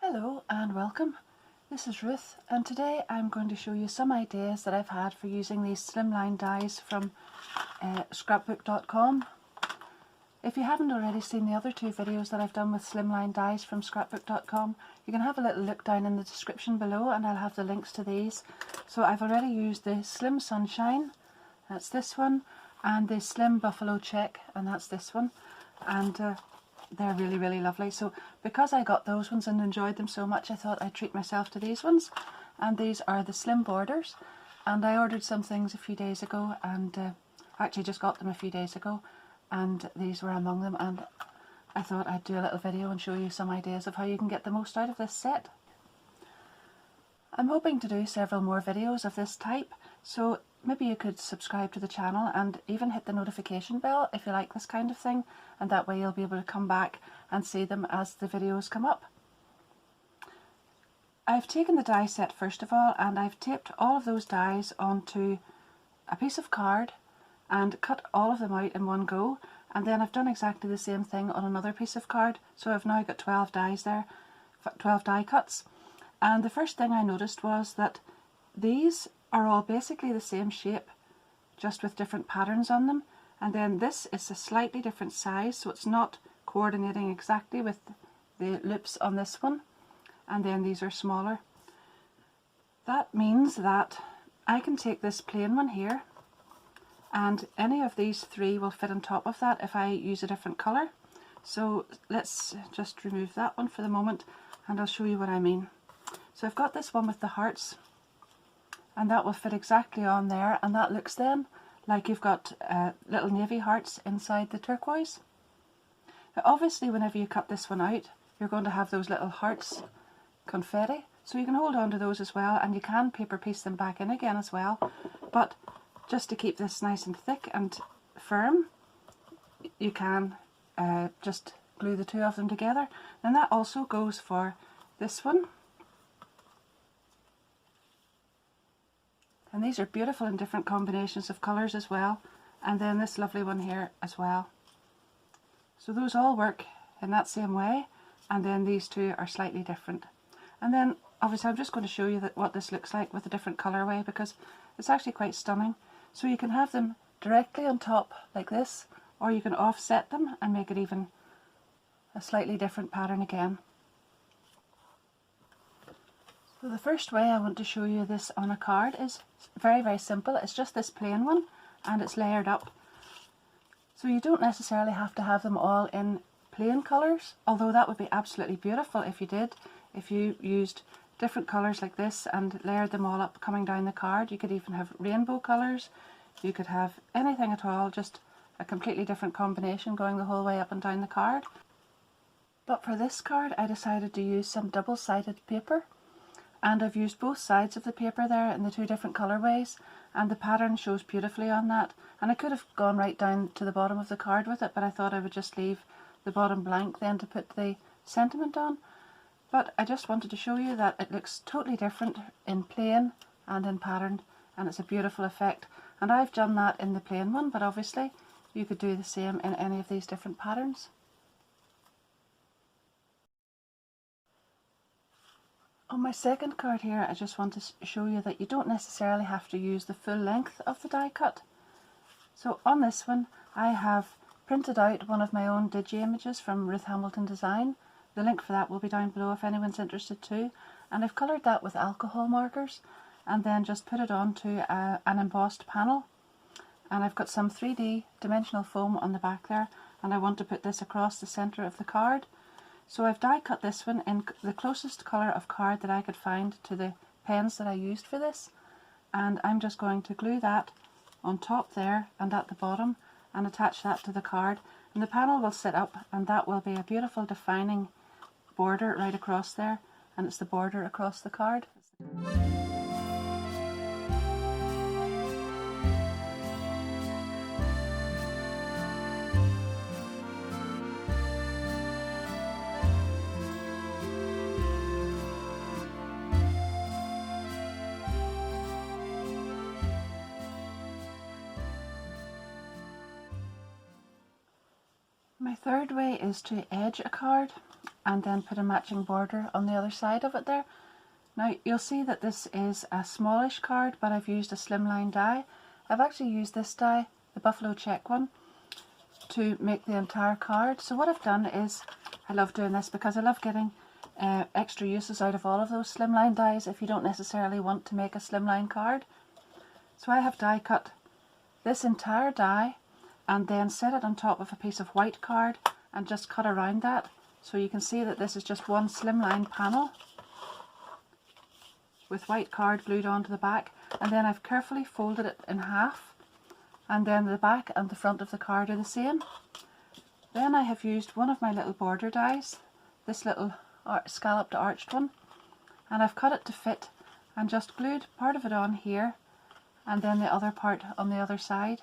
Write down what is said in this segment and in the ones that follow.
Hello and welcome. This is Ruth, and today I'm going to show you some ideas that I've had for using these slimline dies from scrapbook.com. If you haven't already seen the other two videos that I've done with slimline dies from scrapbook.com, you can have a little look down in the description below and I'll have the links to these. So I've already used the Slim Sunshine, that's this one, and the Slim Buffalo Check, and that's this one, and they're really lovely. So because I got those ones and enjoyed them so much, I thought I'd treat myself to these ones, and these are the Slim Borders, and I ordered some things a few days ago, and actually just got them a few days ago, and these were among them, and I thought I'd do a little video and show you some ideas of how you can get the most out of this set. I'm hoping to do several more videos of this type, so maybe you could subscribe to the channel and even hit the notification bell if you like this kind of thing, and that way you'll be able to come back and see them as the videos come up. I've taken the die set first of all, and I've taped all of those dies onto a piece of card and cut all of them out in one go, and then I've done exactly the same thing on another piece of card, so I've now got 12 dies there, 12 die cuts. And the first thing I noticed was that these are all basically the same shape, just with different patterns on them, and then this is a slightly different size, so it's not coordinating exactly with the loops on this one, and then these are smaller. That means that I can take this plain one here, and any of these three will fit on top of that if I use a different colour. So let's just remove that one for the moment and I'll show you what I mean. So I've got this one with the hearts, and that will fit exactly on there, and that looks then like you've got little navy hearts inside the turquoise. Now obviously whenever you cut this one out, you're going to have those little hearts confetti, so you can hold on to those as well, and you can paper piece them back in again as well, but just to keep this nice and thick and firm, you can just glue the two of them together. And that also goes for this one. And these are beautiful in different combinations of colours as well, and then this lovely one here as well. So those all work in that same way, and then these two are slightly different. And then obviously I'm just going to show you what this looks like with a different colourway, because it's actually quite stunning. So you can have them directly on top like this, or you can offset them and make it even a slightly different pattern again. So the first way I want to show you this on a card is very simple. It's just this plain one, and it's layered up. So you don't necessarily have to have them all in plain colours, although that would be absolutely beautiful if you did. If you used different colours like this and layered them all up coming down the card. You could even have rainbow colours, you could have anything at all, just a completely different combination going the whole way up and down the card. But for this card I decided to use some double-sided paper, and I've used both sides of the paper there in the two different colourways, and the pattern shows beautifully on that. And I could have gone right down to the bottom of the card with it, but I thought I would just leave the bottom blank then to put the sentiment on. But I just wanted to show you that it looks totally different in plain and in pattern, and it's a beautiful effect. And I've done that in the plain one, but obviously you could do the same in any of these different patterns. On my second card here, I just want to show you that you don't necessarily have to use the full length of the die cut. So on this one I have printed out one of my own digi images from Ruth Hamilton Design. The link for that will be down below if anyone's interested too. And I've coloured that with alcohol markers and then just put it onto an embossed panel. And I've got some 3D dimensional foam on the back there, and I want to put this across the centre of the card. So I've die cut this one in the closest colour of card that I could find to the pens that I used for this. And I'm just going to glue that on top there and at the bottom and attach that to the card. And the panel will sit up, and that will be a beautiful defining border right across there, and it's the border across the card. third way is to edge a card and then put a matching border on the other side of it there. Now you'll see that this is a smallish card, but I've used a slimline die. I've actually used this die, the buffalo check one, to make the entire card. So what I've done is, I love doing this because I love getting extra uses out of all of those slimline dies if you don't necessarily want to make a slimline card. So I have die cut this entire die and then set it on top of a piece of white card and just cut around that. So you can see that this is just one slimline panel with white card glued onto the back, and then I've carefully folded it in half, and then the back and the front of the card are the same. Then I have used one of my little border dies, this little scalloped arched one, and I've cut it to fit and just glued part of it on here and then the other part on the other side.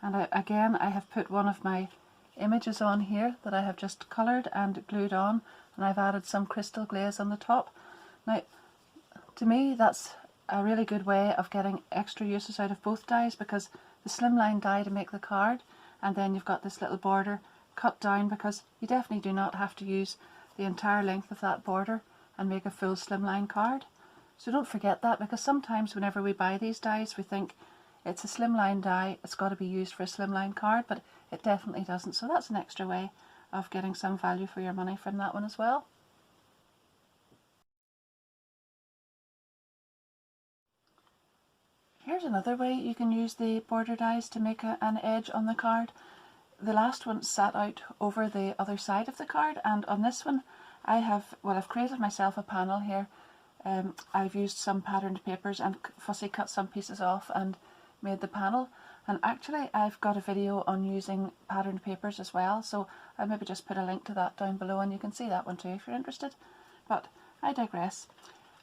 And again I have put one of my images on here that I have just coloured and glued on, and I've added some crystal glaze on the top. Now to me that's a really good way of getting extra uses out of both dies, because the slimline die to make the card, and then you've got this little border cut down, because you definitely do not have to use the entire length of that border and make a full slimline card. So don't forget that, because sometimes whenever we buy these dies we think it's a slimline die, it's got to be used for a slimline card, but it definitely doesn't. So that's an extra way of getting some value for your money from that one as well. Here's another way you can use the border dies to make an edge on the card. The last one sat out over the other side of the card, and on this one I've created myself a panel here. I've used some patterned papers and fussy cut some pieces off and made the panel, and actually I've got a video on using patterned papers as well, so I'll maybe just put a link to that down below and you can see that one too if you're interested. But I digress.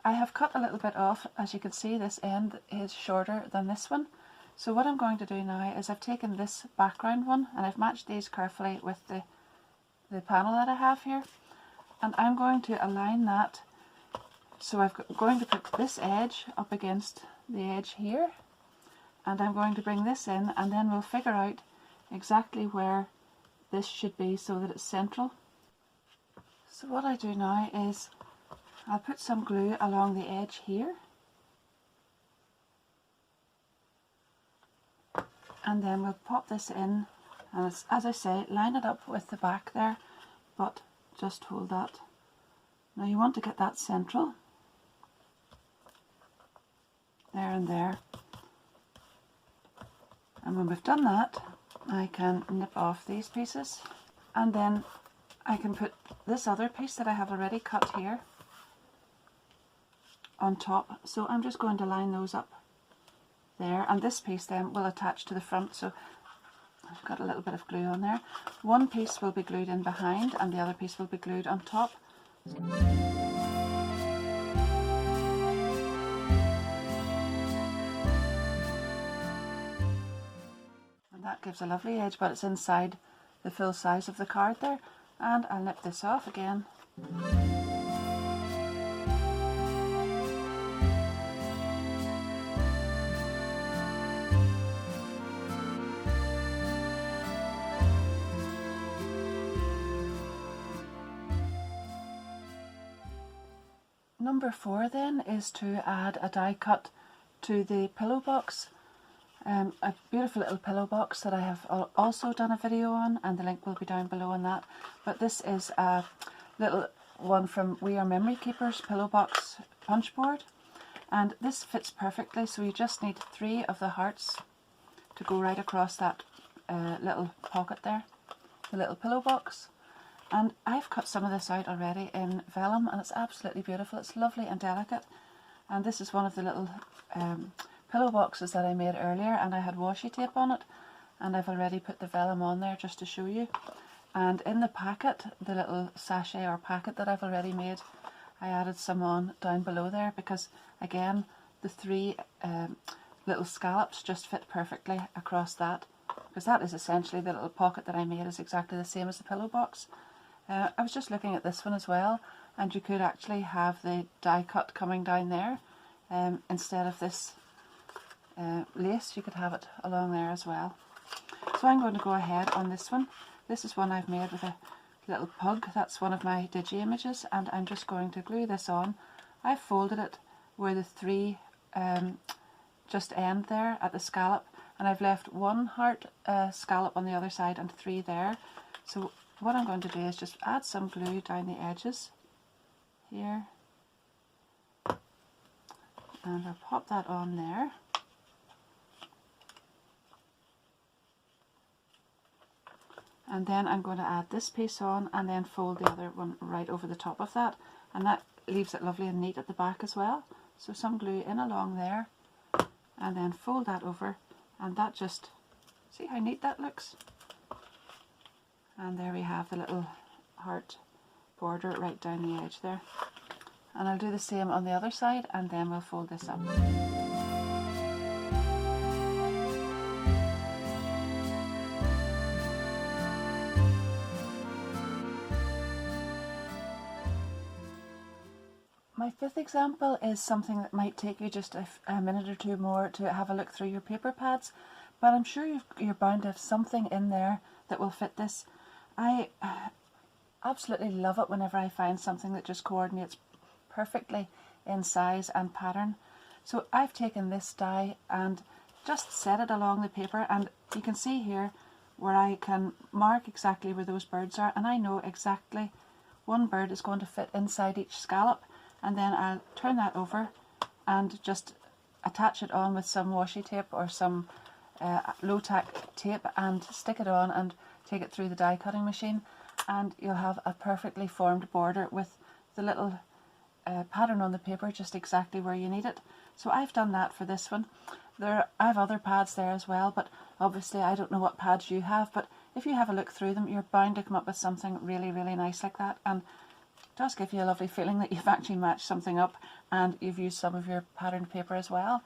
I have cut a little bit off. As you can see, this end is shorter than this one. So what I'm going to do now is I've taken this background one and I've matched these carefully with the panel that I have here, and I'm going to align that. So I'm going to put this edge up against the edge here, and I'm going to bring this in, and then we'll figure out exactly where this should be so that it's central. So what I do now is I'll put some glue along the edge here, and then we'll pop this in, and it's, as I say, line it up with the back there, but just hold that. Now you want to get that central, there and there, and when we've done that I can nip off these pieces, and then I can put this other piece that I have already cut here on top. So I'm just going to line those up there, and this piece then will attach to the front. So I've got a little bit of glue on there. One piece will be glued in behind and the other piece will be glued on top. And that gives a lovely edge, but it's inside the full size of the card there. And I'll nip this off again. Number 4 then is to add a die cut to the pillow box. A beautiful little pillow box that I have also done a video on, and the link will be down below on that. But this is a little one from We Are Memory Keepers pillow box punch board, and this fits perfectly. So you just need 3 of the hearts to go right across that little pocket there, the little pillow box. And I've cut some of this out already in vellum, and it's absolutely beautiful. It's lovely and delicate. And this is one of the little pillow boxes that I made earlier, and I had washi tape on it, and I've already put the vellum on there just to show you. And in the packet, the little sachet or packet that I've already made, I added some on down below there, because again the 3 little scallops just fit perfectly across that, because that is essentially the little pocket that I made is exactly the same as the pillow box. I was just looking at this one as well, and you could actually have the die cut coming down there instead of this lace. You could have it along there as well. So I'm going to go ahead on this one. This is one I've made with a little pug. That's one of my digi images, and I'm just going to glue this on. I've folded it where the three just end there at the scallop, and I've left one heart scallop on the other side and three there. So what I'm going to do is just add some glue down the edges here, and I'll pop that on there. And then I'm going to add this piece on and then fold the other one right over the top of that, and that leaves it lovely and neat at the back as well. So some glue in along there, and then fold that over, and that just, see how neat that looks? And there we have the little heart border right down the edge there. And I'll do the same on the other side, and then we'll fold this up. My fifth example is something that might take you just a minute or two more to have a look through your paper pads, but I'm sure you're bound to have something in there that will fit this. I absolutely love it whenever I find something that just coordinates perfectly in size and pattern. So I've taken this die and just set it along the paper, and you can see here where I can mark exactly where those birds are, and I know exactly one bird is going to fit inside each scallop. And then I'll turn that over and just attach it on with some washi tape or some low-tack tape and stick it on and take it through the die cutting machine, and you'll have a perfectly formed border with the little pattern on the paper just exactly where you need it. So I've done that for this one. I have other pads there as well, but obviously I don't know what pads you have, but if you have a look through them, you're bound to come up with something really, really nice like that, and does give you a lovely feeling that you've actually matched something up and you've used some of your patterned paper as well.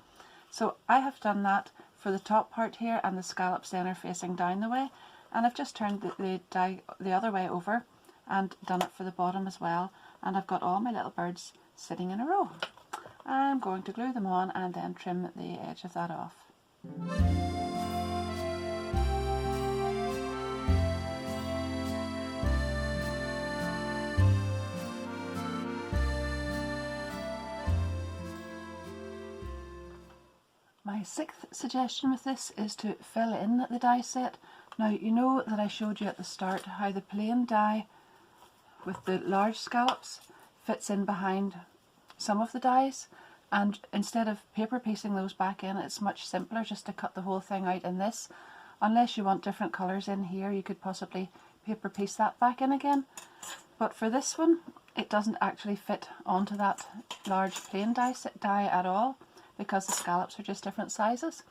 So I have done that for the top part here, and the scallops then are facing down the way, and I've just turned the die the other way over and done it for the bottom as well, and I've got all my little birds sitting in a row. I'm going to glue them on and then trim the edge of that off. My sixth suggestion with this is to fill in the die set. Now you know that I showed you at the start how the plain die with the large scallops fits in behind some of the dies, and instead of paper piecing those back in, it's much simpler just to cut the whole thing out in this. Unless you want different colours in here, you could possibly paper piece that back in again, but for this one it doesn't actually fit onto that large plain die at all, because the scallops are just different sizes.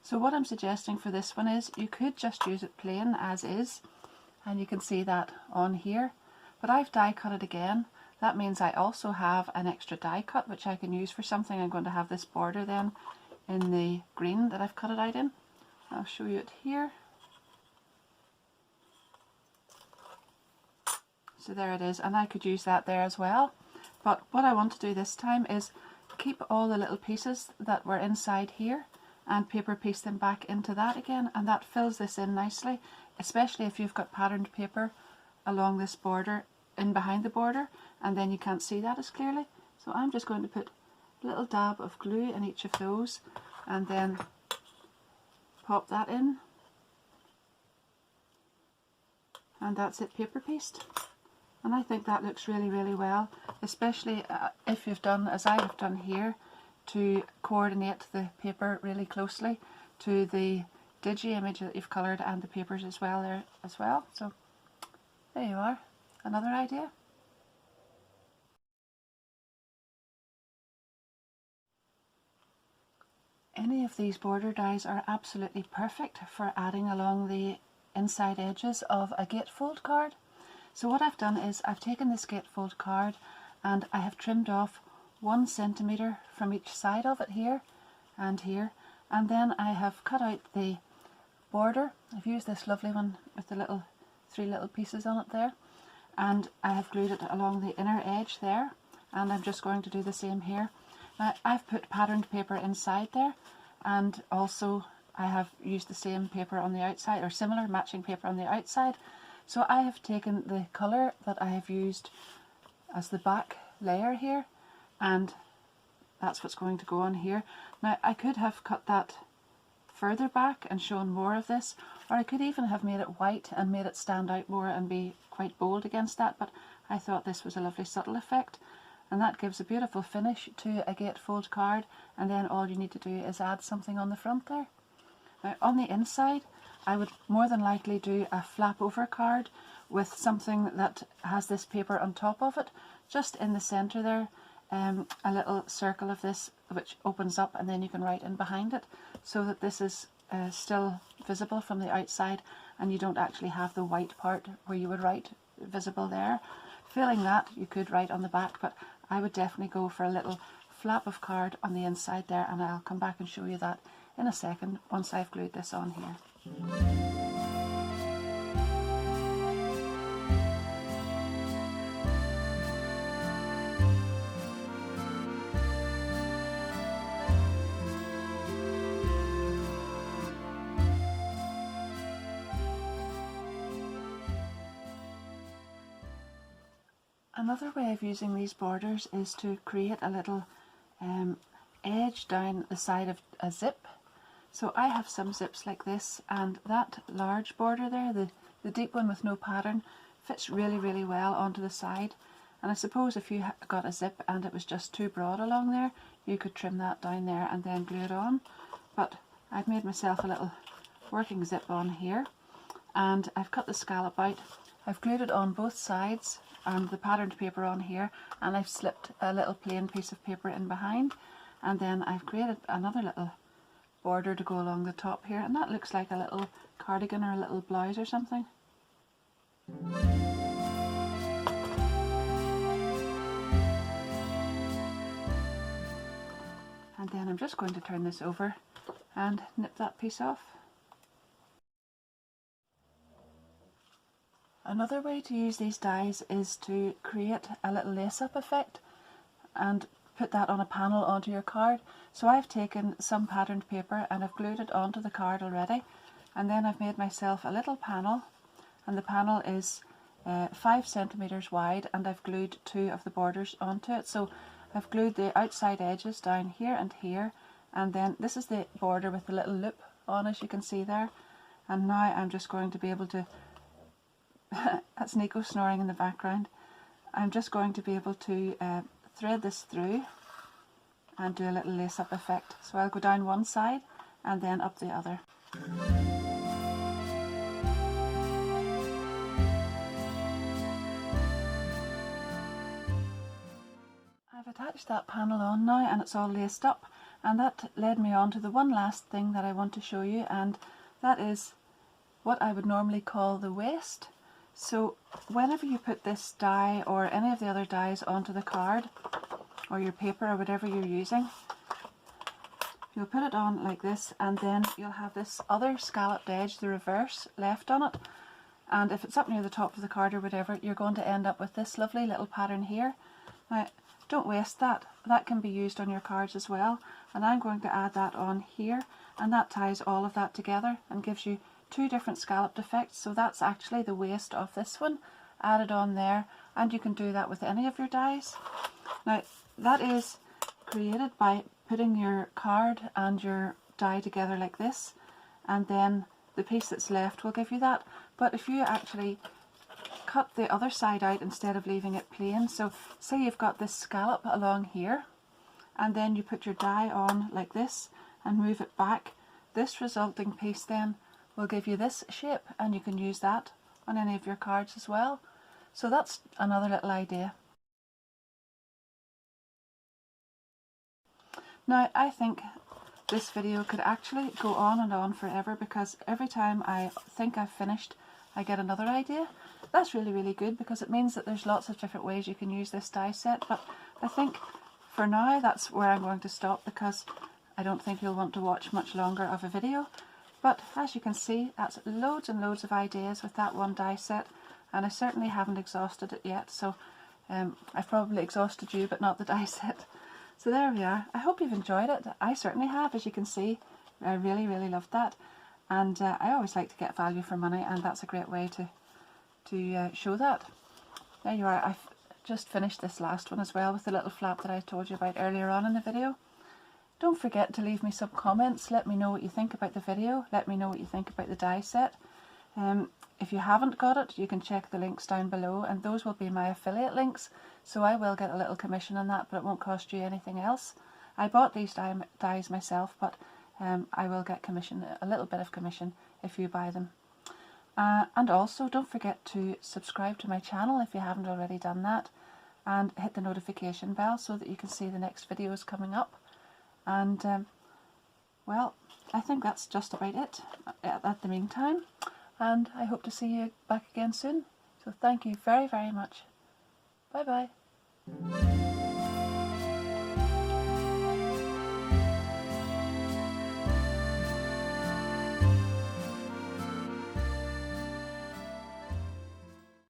So what I'm suggesting for this one is you could just use it plain as is, and you can see that on here, but I've die cut it again. That means I also have an extra die cut which I can use for something. I'm going to have this border then in the green that I've cut it out in. I'll show you it here. So there it is, and I could use that there as well, but what I want to do this time is keep all the little pieces that were inside here and paper piece them back into that again, and that fills this in nicely, especially if you've got patterned paper along this border in behind the border and then you can't see that as clearly. So I'm just going to put a little dab of glue in each of those and then pop that in, and that's it, paper pieced. And I think that looks really, really well, especially if you've done, as I have done here, to coordinate the paper really closely to the digi image that you've coloured and the papers as well there as well. So there you are, another idea. Any of these border dies are absolutely perfect for adding along the inside edges of a gatefold card. So what I've done is I've taken this gatefold card and I have trimmed off 1 centimetre from each side of it here, and then I have cut out the border. I've used this lovely one with the three little pieces on it there, and I have glued it along the inner edge there, and I'm just going to do the same here. Now I've put patterned paper inside there and also I have used the same paper on the outside, or similar matching paper on the outside. So I have taken the colour that I have used as the back layer here, and that's what's going to go on here. Now I could have cut that further back and shown more of this, or I could even have made it white and made it stand out more and be quite bold against that, but I thought this was a lovely subtle effect, and that gives a beautiful finish to a gatefold card. And then all you need to do is add something on the front there. Now on the inside I would more than likely do a flap over card with something that has this paper on top of it, just in the centre there, a little circle of this which opens up, and then you can write in behind it, so that this is still visible from the outside and you don't actually have the white part where you would write visible there. Failing that, you could write on the back, but I would definitely go for a little flap of card on the inside there, and I'll come back and show you that in a second once I've glued this on here. Another way of using these borders is to create a little edge down the side of a zip. So I have some zips like this, and that large border there, the deep one with no pattern, fits really well onto the side. And I suppose if you got a zip and it was just too broad along there, you could trim that down there and then glue it on. But I've made myself a little working zip on here, and I've cut the scallop out. I've glued it on both sides and the patterned paper on here, and I've slipped a little plain piece of paper in behind, and then I've created another little border to go along the top here, and that looks like a little cardigan or a little blouse or something. And then I'm just going to turn this over and nip that piece off. Another way to use these dies is to create a little lace-up effect and put that on a panel onto your card. So I've taken some patterned paper and I've glued it onto the card already, and then I've made myself a little panel, and the panel is 5 centimeters wide, and I've glued 2 of the borders onto it. So I've glued the outside edges down here and here, and then this is the border with the little loop on, as you can see there. And now I'm just going to be able to that's Nico snoring in the background. I'm just going to be able to thread this through and do a little lace-up effect. So I'll go down one side and then up the other. I've attached that panel on now, and it's all laced up, and that led me on to the one last thing that I want to show you, and that is what I would normally call the waist. So whenever you put this die or any of the other dies onto the card or your paper or whatever you're using, you'll put it on like this, and then you'll have this other scalloped edge, the reverse, left on it. And if it's up near the top of the card or whatever, you're going to end up with this lovely little pattern here. Now, don't waste that. That can be used on your cards as well. And I'm going to add that on here, and that ties all of that together and gives you 2 different scalloped effects. So that's actually the waist of this one added on there, and you can do that with any of your dies. Now that is created by putting your card and your die together like this, and then the piece that's left will give you that. But if you actually cut the other side out instead of leaving it plain, so say you've got this scallop along here, and then you put your die on like this and move it back, this resulting piece then will give you this shape, and you can use that on any of your cards as well. So that's another little idea. Now I think this video could actually go on and on forever, because every time I think I've finished I get another idea. That's really good, because it means that there's lots of different ways you can use this die set. But I think for now that's where I'm going to stop, because I don't think you'll want to watch much longer of a video. But as you can see, that's loads and loads of ideas with that one die set, and I certainly haven't exhausted it yet. So I've probably exhausted you, but not the die set. So there we are. I hope you've enjoyed it. I certainly have. As you can see, I really, really loved that. And I always like to get value for money, and that's a great way to show that. There you are. I've just finished this last one as well with the little flap that I told you about earlier on in the video. Don't forget to leave me some comments. Let me know what you think about the video. Let me know what you think about the die set. If you haven't got it, you can check the links down below, and those will be my affiliate links, so I will get a little commission on that, but it won't cost you anything else. I bought these dies myself, but I will get commission, a little bit of commission, if you buy them. And also, don't forget to subscribe to my channel if you haven't already done that, and hit the notification bell so that you can see the next videos coming up. And well, I think that's just about it at the meantime, and I hope to see you back again soon. So thank you very, very much. Bye bye.